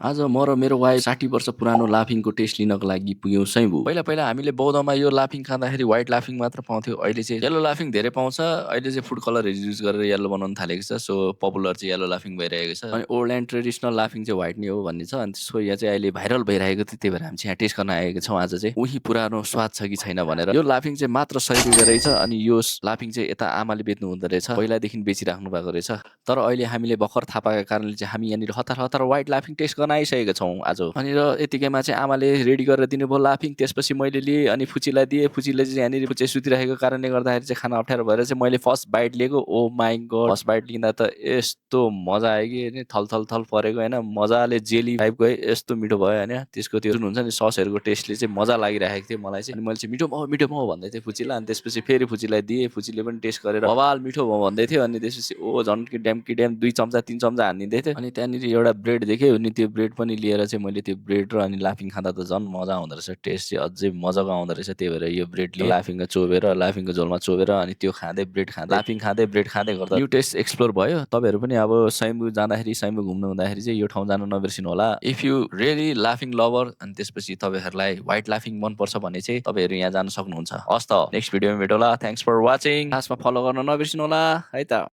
आज म र मेरो वाइफ 60 वर्ष पुरानो लाफिङको टेस्ट लिनको लागि पुग्यौँ सैबु। पहिला पहिला हामीले बौद्धमा यो लाफिङ खाँदाखेरि व्हाइट लाफिङ मात्र पाउँथ्यो। अहिले चाहिँ येलो लाफिङ धेरै पाउँछ। अहिले चाहिँ फुड कलरहरू युज गरेर येलो बनाउन थालेको छ। सो पपुलर चाहिँ येलो लाफिङ भइरहेको छ। अनि ओल्ड एन्ड ट्रेडिसनल लाफिङ चाहिँ व्हाइट नै हो भन्ने छ। अनि त्यसको यहाँ चाहिँ अहिले भाइरल भइरहेको थियो, त्यही भएर हामी चाहिँ यहाँ टेस्ट गर्न आएका छौँ आज चाहिँ। उही पुरानो स्वाद छ कि छैन भनेर। यो लाफिङ चाहिँ मात्र 100 रुपियाँ रहेछ। अनि यो लाफिङ चाहिँ यता आमाले बेच्नु हुँदो रहेछ, पहिलादेखि बेचिराख्नु भएको रहेछ। तर अहिले हामीले भर्खर थाहा पाएको कारणले चाहिँ हामी यहाँनिर हतार हतार व्हाइट लाफिङ टेस्ट गर्न आइसकेका छौँ आज। अनि र यतिकैमा चाहिँ आमाले रेडी गरेर दिनुभयो लाफिङ। त्यसपछि मैले लिएँ अनि फुचीलाई दिएँ। फुचीले चाहिँ यहाँनिर फुचे सुतिरहेको कारणले गर्दाखेरि चाहिँ खान अप्ठ्यारो भएर चाहिँ मैले फर्स्ट बाइट लिएको। ओ माई गड, फर्स्ट बाइट लिँदा त यस्तो मजा आयो कि थल थल थल परेको होइन, मजाले जेली टाइपको है, यस्तो मिठो भयो होइन। त्यसको त्यो जुन हुन्छ नि ससहरूको टेस्टले चाहिँ मजा लागिरहेको थियो मलाई चाहिँ। अनि मैले चाहिँ मिठो भयो भन्दै थिएँ फुचीलाई। अनि त्यसपछि फेरि फुचीलाई दिएँ। फुचीले पनि टेस्ट गरेर बवाल मिठो भयो भन्दै थियो। अनि त्यसपछि ओ झन् कि ड्याम 2 चम्चा 3 चम्चा हानिदिँदै थियो। अनि त्यहाँनिर एउटा ब्रेड देखेँ, अनि त्यो ब्रेड पनि लिएर चाहिँ मैले त्यो ब्रेड र अनि लाफिङ खाँदा त झन् मजा आउँदो रहेछ। टेस्ट चाहिँ अझै मजाको आउँदो रहेछ। त्यही भएर यो ब्रेड लिएँ, लाफिङमा चोबेर लाफिङको झोलमा चोबेर अनि त्यो खाँदै ब्रेड खाँदै लाफिङ खाँदै ब्रेड खाँदै गर्दा न्यू टेस्ट एक्सप्लोर भयो। तपाईँहरू पनि अब सैम्बु जाँदाखेरि, सैम्बु घुम्नु हुँदाखेरि चाहिँ यो ठाउँ जान नबिर्सिनु होला। इफ यु रियली लाफिङ लभर अनि त्यसपछि तपाईँहरूलाई व्हाइट लाफिङ मनपर्छ भने चाहिँ तपाईँहरू यहाँ जान सक्नुहुन्छ। हस् त, नेक्स्ट भिडियोमा भेटौँला। Thanks for watching. लास्टमा फलो गर्न नबिर्सिनु होला है त।